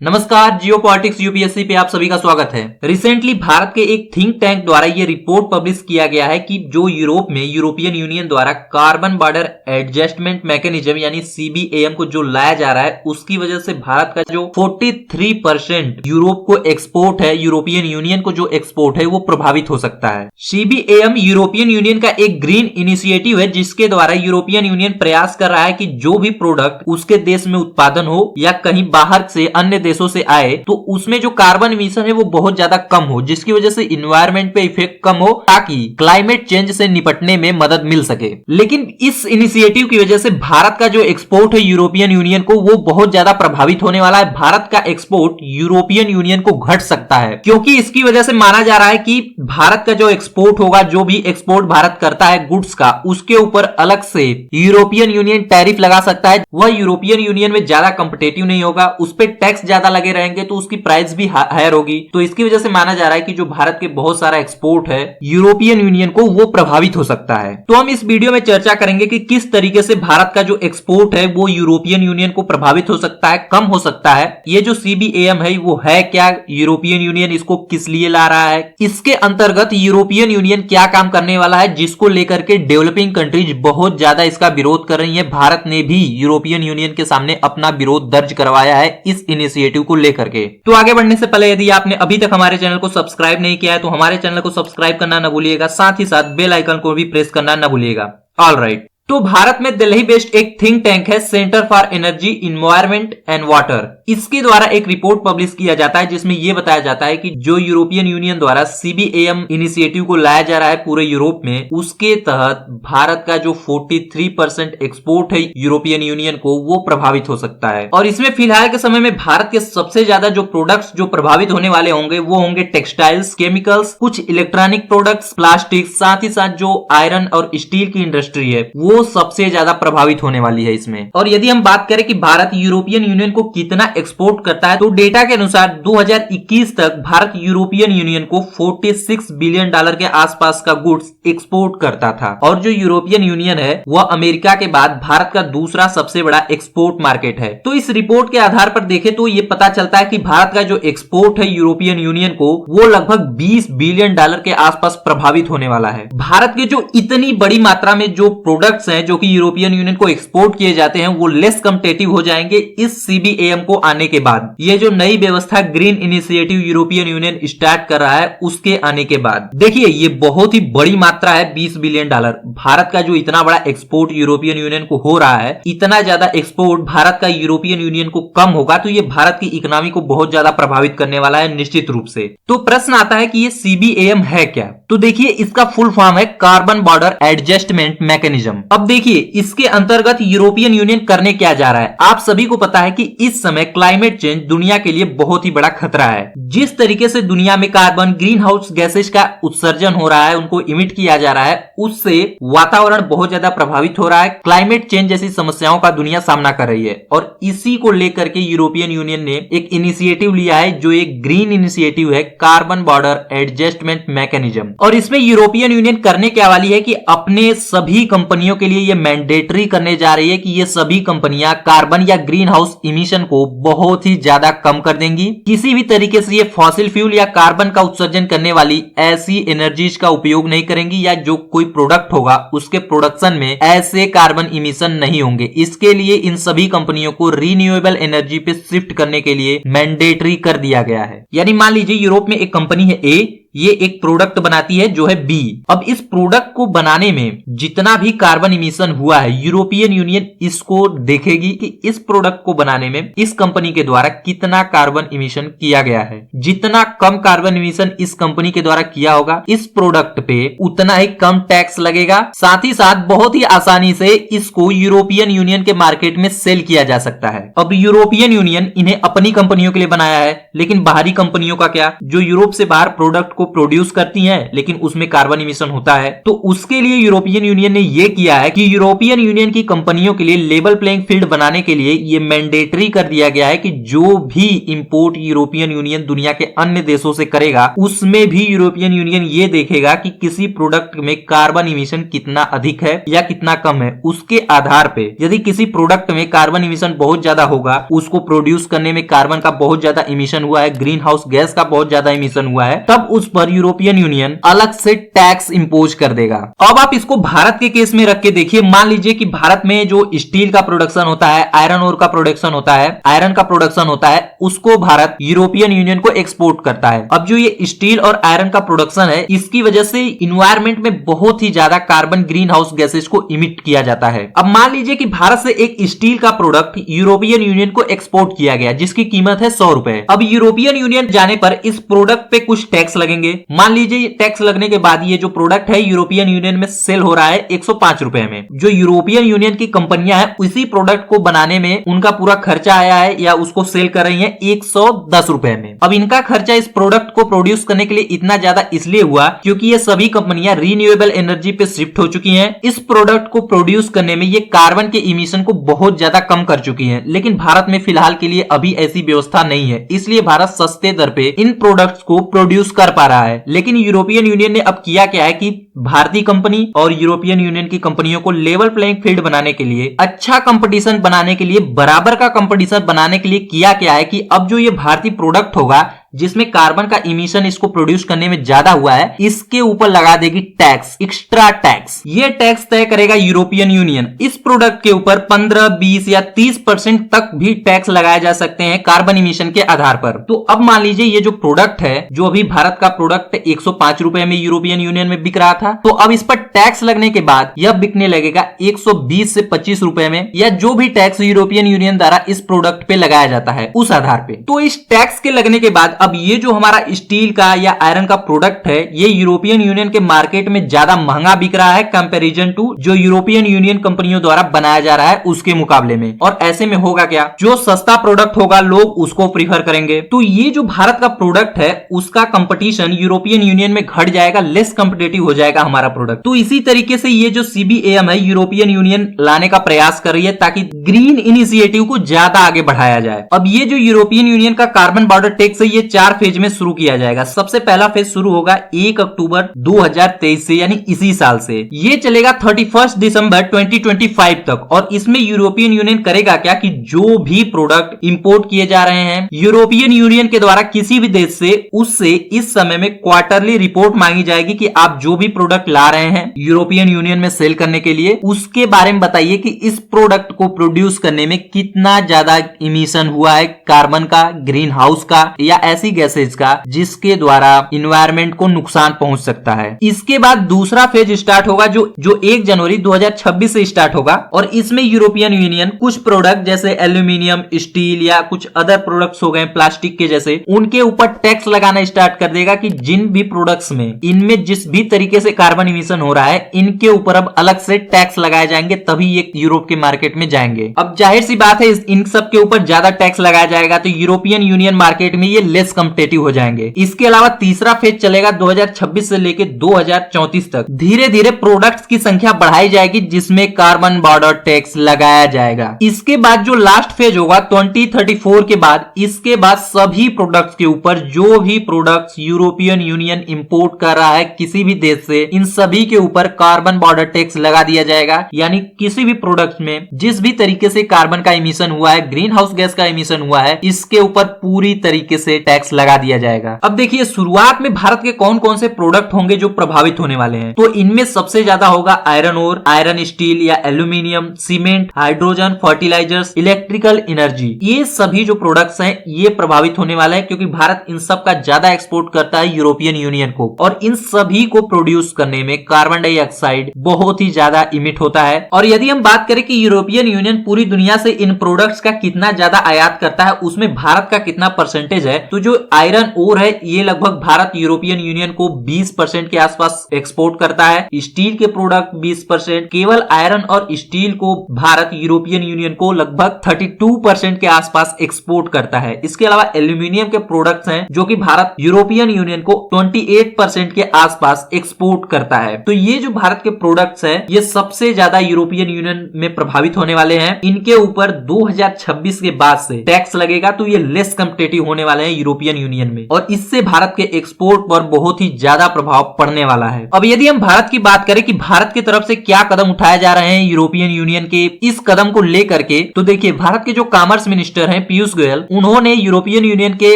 नमस्कार, जियो politics UPSC पे आप सभी का स्वागत है। रिसेंटली भारत के एक थिंक टैंक द्वारा ये रिपोर्ट पब्लिश किया गया है कि जो यूरोप में यूरोपियन यूनियन द्वारा कार्बन बॉर्डर एडजस्टमेंट मैकेनिज्म यानी सीबीएम को जो लाया जा रहा है, उसकी वजह से भारत का जो 43% यूरोप को एक्सपोर्ट है, यूरोपियन यूनियन को जो एक्सपोर्ट है वो प्रभावित हो सकता है। सीबीएम यूरोपियन यूनियन का एक ग्रीन इनिशिएटिव है जिसके द्वारा यूरोपियन यूनियन प्रयास कर रहा है कि जो भी प्रोडक्ट उसके देश में उत्पादन हो या कहीं बाहर से अन्य देशों से आए तो उसमें जो कार्बन इमिशन है वो बहुत ज्यादा कम हो, जिसकी वजह से इन्वायरमेंट पे इफेक्ट कम हो ताकि क्लाइमेट चेंज से निपटने में मदद मिल सके। लेकिन इस इनिशिएटिव की वजह से भारत का जो एक्सपोर्ट है यूरोपियन यूनियन को वो बहुत ज्यादा प्रभावित होने वाला है। भारत का एक्सपोर्ट यूरोपियन यूनियन को घट सकता है क्योंकि इसकी वजह से माना जा रहा है कि भारत का जो एक्सपोर्ट होगा, जो भी एक्सपोर्ट भारत करता है गुड्स का, उसके ऊपर अलग से यूरोपियन यूनियन टैरिफ लगा सकता है। वह यूरोपियन यूनियन में ज्यादा कंपिटेटिव नहीं होगा, उस पर टैक्स ज्यादा लगे रहेंगे तो उसकी प्राइस भी हायर होगी। तो इसकी वजह से माना जा रहा है कि जो भारत के बहुत सारा एक्सपोर्ट है यूरोपियन यूनियन को वो प्रभावित हो सकता है। तो हम इस वीडियो में चर्चा करेंगे कि किस तरीके से भारत का जो एक्सपोर्ट है वो यूरोपियन यूनियन को प्रभावित हो सकता है, कम हो सकता है। ये जो सीबीएम है वो है क्या, यूरोपियन यूनियन इसको किस लिए ला रहा है, इसके अंतर्गत यूरोपियन यूनियन क्या काम करने वाला है, जिसको लेकर के डेवलपिंग कंट्रीज बहुत ज्यादा इसका विरोध कर रही है। भारत ने भी यूरोपियन यूनियन के सामने अपना विरोध दर्ज करवाया है इस इनिशिएटिव को लेकर के। तो आगे बढ़ने से पहले यदि आपने अभी तक हमारे चैनल को सब्सक्राइब नहीं किया है तो हमारे चैनल को सब्सक्राइब करना न भूलिएगा, साथ ही साथ बेल आइकन को भी प्रेस करना न भूलिएगा। ऑलराइट, तो भारत में दिल्ली बेस्ड एक थिंक टैंक है centre for energy environment and water. इसके द्वारा एक रिपोर्ट पब्लिश किया जाता है जिसमें यह बताया जाता है कि जो यूरोपियन यूनियन द्वारा सीबीएम इनिशिएटिव को लाया जा रहा है पूरे यूरोप में, उसके तहत भारत का जो 43% एक्सपोर्ट है यूरोपियन यूनियन को वो प्रभावित हो सकता है। और इसमें फिलहाल के समय में भारत के सबसे ज्यादा जो प्रोडक्ट्स जो प्रभावित होने वाले होंगे वो होंगे टेक्सटाइल्स, केमिकल्स, कुछ इलेक्ट्रॉनिक प्रोडक्ट्स, प्लास्टिक, साथ ही साथ जो आयरन और स्टील की इंडस्ट्री है वो सबसे ज्यादा प्रभावित होने वाली है इसमें। और यदि हम बात करें कि भारत यूरोपियन यूनियन को कितना एक्सपोर्ट करता है तो डेटा के अनुसार 2021 तक भारत यूरोपियन यूनियन को $46 बिलियन के आसपास का गुड्स एक्सपोर्ट करता था। और जो यूरोपियन यूनियन है वह अमेरिका के बाद भारत का दूसरा सबसे बड़ा एक्सपोर्ट मार्केट है। तो इस रिपोर्ट के आधार पर देखें तो ये पता चलता है कि भारत का जो एक्सपोर्ट है यूरोपियन यूनियन को वो लगभग $20 बिलियन के आसपास प्रभावित होने वाला है। भारत के जो इतनी बड़ी मात्रा में जो प्रोडक्ट्स हैं जो कि यूरोपियन यूनियन को एक्सपोर्ट किए जाते हैं वो लेस कम्पिटेटिव हो जाएंगे इस सीबीएम को आने के बाद। ये जो नई व्यवस्था green initiative European union start कर रहा है उसके आने के बाद, देखिए ये बहुत ही बड़ी मात्रा है, $20 बिलियन। भारत का जो इतना बड़ा एक्सपोर्ट यूरोपियन यूनियन को हो रहा है, इतना ज्यादा एक्सपोर्ट भारत का यूरोपियन यूनियन को कम होगा तो ये भारत की इकोनॉमी को बहुत ज्यादा प्रभावित करने वाला है निश्चित रूप से। तो प्रश्न आता है कि ये सीबीएम है क्या? तो देखिए इसका फुल फॉर्म है कार्बन बॉर्डर एडजस्टमेंट मैकेनिज्म। अब देखिए इसके अंतर्गत यूरोपियन यूनियन करने क्या जा रहा है। आप सभी को पता है कि इस समय क्लाइमेट चेंज दुनिया के लिए बहुत ही बड़ा खतरा है। जिस तरीके से दुनिया में कार्बन ग्रीन हाउस गैसेज का उत्सर्जन हो रहा है, उनको इमिट किया जा रहा है, उससे वातावरण बहुत ज्यादा प्रभावित हो रहा है। क्लाइमेट चेंज जैसी समस्याओं का दुनिया सामना कर रही है और इसी को लेकर के यूरोपियन यूनियन ने एक इनिशिएटिव लिया है जो एक ग्रीन इनिशिएटिव है, कार्बन बॉर्डर एडजस्टमेंट मैकेनिज्म। और इसमें यूरोपियन यूनियन करने क्या वाली है कि अपने सभी कंपनियों के लिए ये मैंडेटरी करने जा रही है कि ये सभी कंपनियां कार्बन या ग्रीन हाउस इमिशन को बहुत ही ज्यादा कम कर देंगी। किसी भी तरीके से ये फॉसिल फ्यूल या कार्बन का उत्सर्जन करने वाली ऐसी एनर्जीज का उपयोग नहीं करेंगी या जो कोई प्रोडक्ट होगा उसके प्रोडक्शन में ऐसे कार्बन इमिशन नहीं होंगे। इसके लिए इन सभी कंपनियों को रिन्यूएबल एनर्जी पे शिफ्ट करने के लिए मैंडेटरी कर दिया गया है। यानी मान लीजिए यूरोप में एक कंपनी है ए, ये एक प्रोडक्ट बनाती है जो है बी। अब इस प्रोडक्ट को बनाने में जितना भी कार्बन इमिशन हुआ है यूरोपियन यूनियन इसको देखेगी कि इस प्रोडक्ट को बनाने में इस कंपनी के द्वारा कितना कार्बन इमिशन किया गया है। जितना कम कार्बन इमिशन इस कंपनी के द्वारा किया होगा इस प्रोडक्ट पे उतना ही कम टैक्स लगेगा। साथ ही साथ बहुत ही आसानी से इसको यूरोपियन यूनियन के मार्केट में सेल किया जा सकता है। अब यूरोपियन यूनियन इन्हें अपनी कंपनियों के लिए बनाया है, लेकिन बाहरी कंपनियों का क्या, जो यूरोप से बाहर प्रोडक्ट को प्रोड्यूस करती हैं लेकिन उसमें कार्बन इमिशन होता है। तो उसके लिए यूरोपियन यूनियन ने यह किया है कि यूरोपियन यूनियन की कंपनियों के लिए लेवल प्लेइंग फील्ड बनाने के लिए यह मैंडेटरी कर दिया गया है कि जो भी इंपोर्ट यूरोपियन यूनियन दुनिया के अन्य देशों से करेगा उसमें भी यूरोपियन यूनियन ये देखेगा कि किसी प्रोडक्ट में कार्बन इमिशन कितना अधिक है या कितना कम है। उसके आधार पे यदि किसी प्रोडक्ट में कार्बन इमिशन बहुत ज्यादा होगा, उसको प्रोड्यूस करने में कार्बन का बहुत ज्यादा इमिशन हुआ है, ग्रीन हाउस गैस का बहुत ज्यादा इमिशन हुआ है, तब उस पर यूरोपियन यूनियन अलग से टैक्स इंपोज कर देगा। अब आप इसको भारत के केस में रख के देखिए। मान लीजिए कि भारत में जो स्टील का प्रोडक्शन होता है, आयरन ओर का प्रोडक्शन होता है, आयरन का प्रोडक्शन होता है, उसको भारत यूरोपियन यूनियन को एक्सपोर्ट करता है। अब जो ये स्टील और आयरन का प्रोडक्शन है, इसकी वजह से इन्वायरमेंट में बहुत ही ज्यादा कार्बन ग्रीन हाउस गैसेज को इमिट किया जाता है। अब मान लीजिए कि भारत से एक स्टील का प्रोडक्ट यूरोपियन यूनियन को एक्सपोर्ट किया गया जिसकी कीमत है 100 रुपए। अब यूरोपियन यूनियन जाने पर इस प्रोडक्ट पे कुछ टैक्स लगेंगे। मान लीजिए टैक्स लगने के बाद ये जो प्रोडक्ट है यूरोपियन यूनियन में सेल हो रहा है 105 रुपए में। जो यूरोपियन यूनियन की कंपनियां हैं उसी प्रोडक्ट को बनाने में उनका पूरा खर्चा आया है या उसको सेल कर रही है 110 रुपए में। अब इनका खर्चा इस प्रोडक्ट को प्रोड्यूस करने के लिए इतना ज्यादा इसलिए हुआ क्योंकि ये सभी कंपनियां रीन्यूएबल एनर्जी पे शिफ्ट हो चुकी हैं। इस प्रोडक्ट को प्रोड्यूस करने में ये कार्बन के इमिशन को बहुत ज्यादा कम कर चुकी हैं। लेकिन भारत में फिलहाल के लिए अभी ऐसी व्यवस्था नहीं है, इसलिए भारत सस्ते दर पे इन प्रोडक्ट्स को प्रोड्यूस कर पा रहा है। लेकिन यूरोपियन यूनियन ने अब किया क्या है कि भारतीय कंपनी और यूरोपियन यूनियन की कंपनियों को लेवल प्लेइंग फील्ड बनाने के लिए, अच्छा कंपटीशन बनाने के लिए, बराबर का कंपटीशन बनाने के लिए किया क्या है कि अब जो ये भारतीय प्रोडक्ट होगा जिसमें कार्बन का इमिशन इसको प्रोड्यूस करने में ज्यादा हुआ है, इसके ऊपर लगा देगी टैक्स, एक्स्ट्रा टैक्स। ये टैक्स तय करेगा यूरोपियन यूनियन। इस प्रोडक्ट के ऊपर 15, 20 या 30% तक भी टैक्स लगाए जा सकते हैं कार्बन इमिशन के आधार पर। तो अब मान लीजिए ये जो प्रोडक्ट है, जो अभी भारत का प्रोडक्ट 105 रुपए में यूरोपियन यूनियन में बिक रहा था, तो अब इस पर टैक्स लगने के बाद यह बिकने लगेगा 120 से 25 रुपए में, या जो भी टैक्स यूरोपियन यूनियन द्वारा इस प्रोडक्ट पे लगाया जाता है उस आधार पे। तो इस टैक्स के लगने के बाद अब ये जो हमारा स्टील का या आयरन का प्रोडक्ट है, ये यूरोपियन यूनियन के मार्केट में ज्यादा महंगा बिक रहा है कंपैरिजन टू जो यूरोपियन यूनियन कंपनियों द्वारा बनाया जा रहा है उसके मुकाबले में। और ऐसे में होगा क्या, जो सस्ता प्रोडक्ट होगा लोग उसको प्रीफर करेंगे। तो ये जो भारत का प्रोडक्ट है उसका कंपटीशन यूरोपियन यूनियन में घट जाएगा, लेस कॉम्पिटिटिव हो जाएगा हमारा प्रोडक्ट। तो इसी तरीके से ये जो CBAM है यूरोपियन यूनियन लाने का प्रयास कर रही है ताकि ग्रीन इनिशिएटिव को ज्यादा आगे बढ़ाया जाए। अब ये जो यूरोपियन यूनियन का कार्बन बॉर्डर टैक्स है, ये 4 फेज में शुरू किया जाएगा। सबसे पहला फेज शुरू होगा 1 अक्टूबर 2023 से, यानी इसी साल से। ये चलेगा 31 दिसंबर 2025 तक। और इसमें यूरोपियन यूनियन करेगा क्या कि जो भी प्रोडक्ट इंपोर्ट किए जा रहे हैं यूरोपियन यूनियन के द्वारा किसी भी देश से, उससे इस समय में क्वार्टरली रिपोर्ट मांगी जाएगी कि आप जो भी प्रोडक्ट ला रहे हैं यूरोपियन यूनियन में सेल करने के लिए, उसके बारे में बताइए कि इस प्रोडक्ट को प्रोड्यूस करने में कितना ज्यादा इमिशन हुआ है कार्बन का, ग्रीन हाउस का या ऐसी गैसेज का जिसके द्वारा इन्वायरमेंट को नुकसान पहुंच सकता है। इसके बाद दूसरा फेज स्टार्ट होगा जो 1 जनवरी 2026 से स्टार्ट होगा। और इसमें यूरोपियन यूनियन कुछ प्रोडक्ट जैसे एल्यूमिनियम, स्टील या कुछ अदर प्रोडक्ट्स हो गए प्लास्टिक के जैसे, उनके ऊपर टैक्स लगाना स्टार्ट कर देगा कि जिन भी प्रोडक्ट्स में इनमें जिस भी तरीके से कार्बन इमिशन हो रहा है, इनके ऊपर अब अलग से टैक्स लगाए जाएंगे, तभी ये यूरोप के मार्केट में जाएंगे। अब जाहिर सी बात है इन सब के ऊपर ज्यादा टैक्स लगाया जाएगा तो यूरोपियन यूनियन मार्केट में ये लेस कॉम्पिटिटिव हो जाएंगे। इसके अलावा तीसरा फेज चलेगा 2026 से लेकर 2034 तक। धीरे धीरे प्रोडक्ट्स की संख्या बढ़ाई जाएगी जिसमें कार्बन बॉर्डर टैक्स लगाया जाएगा। इसके बाद जो लास्ट फेज होगा 2034 के बाद, इसके बाद सभी प्रोडक्ट्स के ऊपर, जो भी प्रोडक्ट्स यूरोपियन यूनियन इंपोर्ट कर रहा है किसी भी देश से, इन सभी के ऊपर कार्बन बॉर्डर टैक्स लगा दिया जाएगा। यानी किसी भी प्रोडक्ट में जिस भी तरीके से कार्बन का इमिशन हुआ है, ग्रीन हाउस गैस का इमिशन हुआ है, इसके ऊपर पूरी तरीके से टैक्स लगा दिया जाएगा। अब देखिए शुरुआत में भारत के कौन कौन से प्रोडक्ट होंगे जो प्रभावित होने वाले हैं। तो इनमें सबसे ज्यादा होगा आयरन ओर, आयरन स्टील या aluminium, cement, hydrogen, fertilisers, electrical energy. ये सभी जो प्रोडक्ट्स हैं ये प्रभावित होने वाले हैं क्योंकि भारत इन सब का ज्यादा एक्सपोर्ट करता है यूरोपियन यूनियन को। और इन सभी को प्रोड्यूस करने में कार्बन डाइऑक्साइड बहुत ही ज्यादा इमिट होता है। और यदि हम बात करें कि यूरोपियन यूनियन पूरी दुनिया से इन प्रोडक्ट्स का कितना ज्यादा आयात करता है, उसमें भारत का कितना परसेंटेज है, तो जो आयरन ओर है ये लगभग भारत यूरोपियन यूनियन को 20% के आसपास एक्सपोर्ट करता है। स्टील के प्रोडक्ट 20%, केवल आयरन और स्टील को भारत यूरोपियन यूनियन को लगभग 32% के आसपास एक्सपोर्ट करता है। इसके अलावा एल्यूमिनियम के प्रोडक्ट्स हैं जो कि भारत यूरोपियन यूनियन को 28% के आसपास एक्सपोर्ट करता है। तो ये जो भारत के प्रोडक्ट्स हैं ये सबसे ज्यादा यूरोपियन यूनियन में प्रभावित होने वाले हैं। इनके ऊपर 2026 के बाद से टैक्स लगेगा तो ये लेस कॉम्पिटिटिव होने वाले हैं यूरोपियन यूनियन में, और इससे भारत के एक्सपोर्ट पर बहुत ही ज्यादा प्रभाव पड़ने वाला है। अब यदि हम भारत की बात करें कि भारत की तरफ से क्या कदम उठाए जा रहे हैं यूरोपियन यूनियन के इस कदम को लेकर के, तो देखिए भारत के जो कॉमर्स मिनिस्टर हैं पीयूष गोयल, उन्होंने यूरोपियन यूनियन के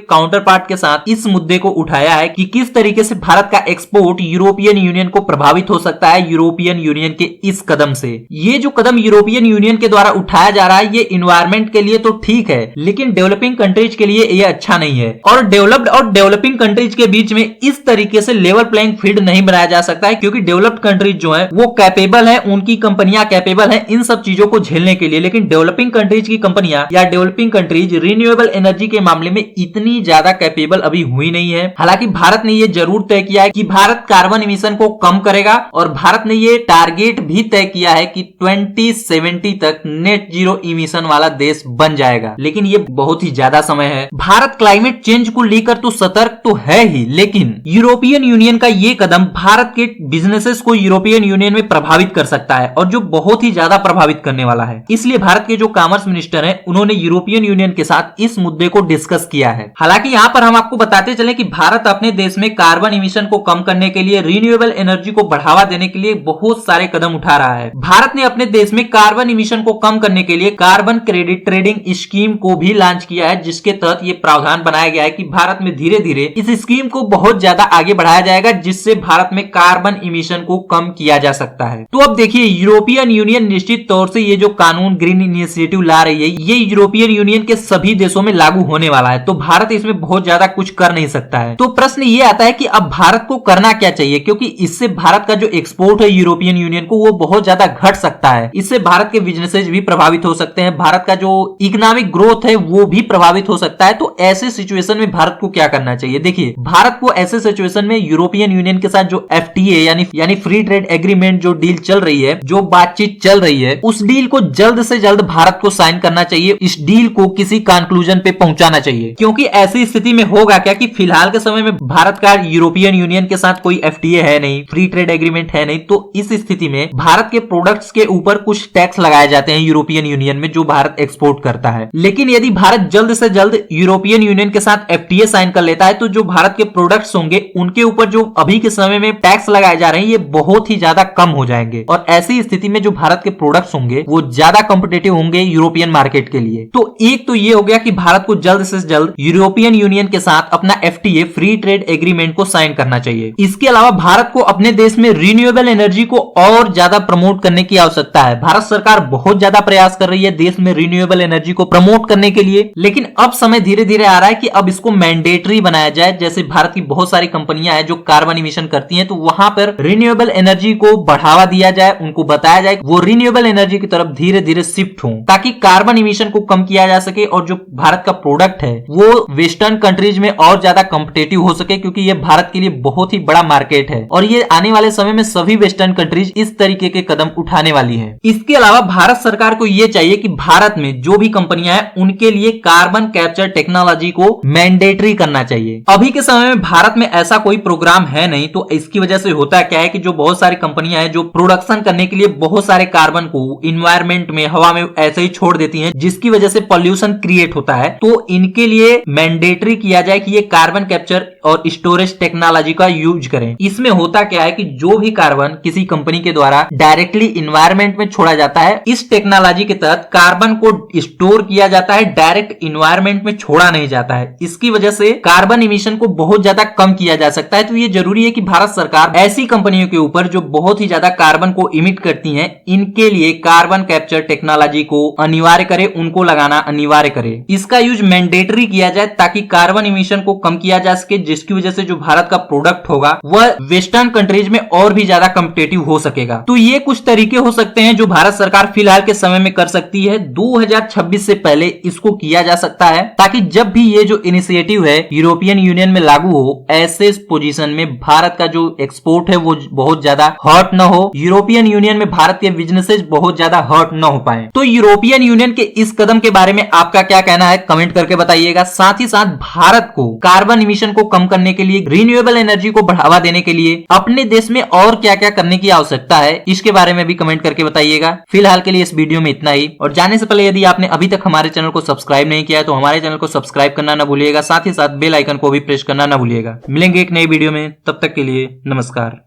काउंटर पार्ट के साथ इस मुद्दे को उठाया है कि किस तरीके से भारत का एक्सपोर्ट यूरोपियन यूनियन को प्रभावित हो सकता है यूरोपियन यूनियन के इस कदम से। ये जो कदम यूरोपियन यूनियन के द्वारा उठाया जा रहा है ये इन्वायरमेंट के लिए तो ठीक है, लेकिन डेवलपिंग कंट्रीज के लिए ये अच्छा नहीं है। और डेवलप्ड और डेवलपिंग कंट्रीज के बीच में इस तरीके से लेवल प्लेइंग फील्ड नहीं बनाया जा सकता है, क्योंकि डेवलप्ड कंट्रीज जो है वो कैपेबल है, उनकी कंपनियां कैपेबल है इन सब चीजों को झेलने के लिए, लेकिन डेवलपिंग कंट्रीज की कंपनियां या डेवलपिंग कंट्रीज रिन्यूएबल एनर्जी के मामले में इतनी ज्यादा कैपेबल अभी हुई नहीं है। हालांकि भारत ने ये जरूर तय किया है कि भारत कार्बन इमिशन को कम करेगा, और भारत ने ये टारगेट भी तय किया है कि 2070 तक नेट जीरो इमिशन वाला देश बन जाएगा। लेकिन ये बहुत ही ज्यादा समय है। भारत क्लाइमेट चेंज को लेकर तो सतर्क तो है ही, लेकिन यूरोपियन यूनियन का ये कदम भारत के बिजनेसेस को यूरोपियन यूनियन में प्रभावित कर सकता है, और जो बहुत ही ज्यादा प्रभावित करने वाला है। इसलिए भारत के जो कॉमर्स मिनिस्टर हैं उन्होंने यूरोपियन यूनियन के साथ इस मुद्दे को डिस्कस किया है। हालांकि यहाँ पर हम आपको बताते चले कि भारत अपने देश में कार्बन इमिशन को कम करने के लिए, रिन्यूएबल एनर्जी को बढ़ावा देने के लिए बहुत सारे कदम उठा रहा है। भारत ने अपने देश में कार्बन इमिशन को कम करने के लिए कार्बन क्रेडिट ट्रेडिंग स्कीम को भी लॉन्च किया है, जिसके तहत ये प्रावधान बनाया गया है कि भारत में धीरे धीरे इस स्कीम को बहुत ज्यादा आगे बढ़ाया जाएगा, जिससे भारत में कार्बन इमिशन को कम किया जा सकता है। तो अब देखिए यूरोपियन यूनियन निश्चित तौर से ये जो कानून ग्रीन इनिशिएटिव ला रही है ये यूरोपियन यूनियन के सभी देशों में लागू होने वाला है, तो भारत इसमें बहुत ज्यादा कुछ कर नहीं सकता है। तो प्रश्न ये आता है कि अब भारत को करना क्या चाहिए, क्योंकि इससे भारत का जो एक्सपोर्ट है यूरोपियन यूनियन को वो बहुत ज्यादा घट सकता है। इससे भारत के बिजनेसेस भी प्रभावित हो सकते हैं, भारत का जो इकोनॉमिक ग्रोथ है वो भी प्रभावित हो सकता है। तो ऐसे सिचुएशन में भारत को क्या करना चाहिए? देखिए भारत को ऐसे सिचुएशन में यूरोपियन यूनियन के साथ जो FTA यानी फ्री ट्रेड एग्रीमेंट जो डील चल रही है, जो बातचीत चल रही है, उस डील को जल्द से जल्द भारत को साइन करना चाहिए। इस डील को किसी कंक्लूजन पे पहुंचाना चाहिए, क्योंकि ऐसी स्थिति में होगा क्या कि फिलहाल के समय में भारत का यूरोपियन यूनियन के साथ कोई FTA है नहीं, फ्री ट्रेड एग्रीमेंट है नहीं, तो इस स्थिति में भारत के प्रोडक्ट्स के ऊपर कुछ टैक्स लगाए जाते हैं यूरोपियन यूनियन में जो भारत एक्सपोर्ट करता है। लेकिन यदि भारत जल्द से जल्द यूरोपियन यूनियन के साथ FTA साइन कर लेता है तो जो भारत के प्रोडक्ट्स होंगे उनके ऊपर जो अभी के समय में टैक्स लगाए जा रहे हैं ये बहुत ही ज्यादा कम हो जाएंगे, और ऐसी स्थिति में जो भारत के प्रोडक्ट्स होंगे वो ज्यादा कॉम्पिटिटिव होंगे यूरोपियन मार्केट के लिए। तो एक तो ये हो गया कि भारत को जल्द से जल्द यूरोपियन यूनियन के साथ अपना FTA फ्री ट्रेड एग्रीमेंट को साइन करना चाहिए। इसके अलावा भारत को अपने देश में रिन्यूएबल एनर्जी को और ज्यादा प्रमोट करने की आवश्यकता है। भारत सरकार बहुत ज्यादा प्रयास कर रही है देश में रिन्यूएबल एनर्जी को प्रमोट करने के लिए, लेकिन अब समय धीरे धीरे आ रहा है कि अब इसको मैंडेटरी बनाया जाए। जैसे भारत की बहुत सारी कंपनियां हैं जो कार्बन इमिशन करती हैं, तो वहां पर रिन्यूएबल एनर्जी को बढ़ावा दिया जाए, उनको बताया जाए वो रिन्यूएबल एनर्जी की तरफ धीरे धीरे शिफ्ट हो, ताकि कार्बन इमिशन को कम किया जा सके और जो भारत का प्रोडक्ट है वो वेस्टर्न कंट्रीज में और ज्यादा कॉम्पिटिटिव हो सके, क्योंकि ये भारत के लिए बहुत ही बड़ा मार्केट है और ये आने वाले समय में सभी वेस्टर्न कंट्रीज इस तरीके के कदम उठाने वाली है। इसके अलावा भारत सरकार को यह चाहिए कि भारत में जो भी कंपनियां हैं उनके लिए कार्बन कैप्चर टेक्नोलॉजी को मैंडेटरी करना चाहिए। अभी के समय में भारत में ऐसा कोई प्रोग्राम है नहीं, तो इसकी वजह से होता क्या है कि जो बहुत सारी कंपनियां हैं जो प्रोडक्शन करने के लिए बहुत सारे कार्बन को इन्वायरमेंट में, हवा में ऐसे ही छोड़ देती हैं, जिसकी वजह से पॉल्यूशन क्रिएट होता है। तो इनके लिए मैंडेटरी किया जाए कि ये कार्बन कैप्चर और स्टोरेज टेक्नोलॉजी का यूज करें। इसमें होता क्या है कि जो भी कार्बन किसी कंपनी के द्वारा डायरेक्टली इन्वायरमेंट में छोड़ा जाता है, इस टेक्नोलॉजी के तहत कार्बन को स्टोर किया जाता है, डायरेक्ट इन्वायरमेंट में छोड़ा नहीं जाता है। इसकी वजह से कार्बन इमिशन को बहुत ज्यादा कम किया जा सकता है। तो ये जरूरी है कि भारत सरकार ऐसी कंपनियों के ऊपर जो बहुत ही ज्यादा कार्बन को इमिट करती हैं, इनके लिए कार्बन कैप्चर टेक्नोलॉजी को अनिवार्य करे, उनको लगाना अनिवार्य करे। इसका यूज मैंडेटरी किया जाए ताकि कार्बन इमिशन को कम किया जा सके, जिसकी वजह से जो भारत का प्रोडक्ट होगा वह वेस्टर्न कंट्रीज में और भी ज्यादा कॉम्पिटिटिव हो सकेगा। तो ये कुछ तरीके हो सकते हैं जो भारत सरकार फिलहाल के समय में कर सकती है। 2026 से पहले इसको किया जा सकता है, ताकि जब भी ये जो इनिशिएटिव है यूरोपियन यूनियन में लागू हो, ऐसे पोजीशन में भारत का जो एक्सपोर्ट है वो बहुत ज्यादा हर्ट न हो, यूरोपियन यूनियन में भारत के बिजनेसेस बहुत ज्यादा हर्ट न हो पाए। तो यूरोपियन यूनियन के इस कदम के बारे में आपका क्या कहना है, कमेंट करके बताइएगा। साथ ही साथ भारत को कार्बन इमिशन को कम करने के लिए, रिन्यूएबल एनर्जी को बढ़ावा देने के लिए अपने देश में और क्या क्या करने की आवश्यकता है, इसके बारे में भी कमेंट करके बताइएगा। फिलहाल के लिए इस वीडियो में इतना ही, और जाने से पहले यदि आपने अभी तक हमारे चैनल को सब्सक्राइब नहीं किया है तो हमारे चैनल को सब्सक्राइब करना ना भूलिएगा, साथ ही साथ बेल आइकन को भी प्रेस करना ना भूलिएगा। मिलेंगे एक नई वीडियो में, तब तक के लिए नमस्कार।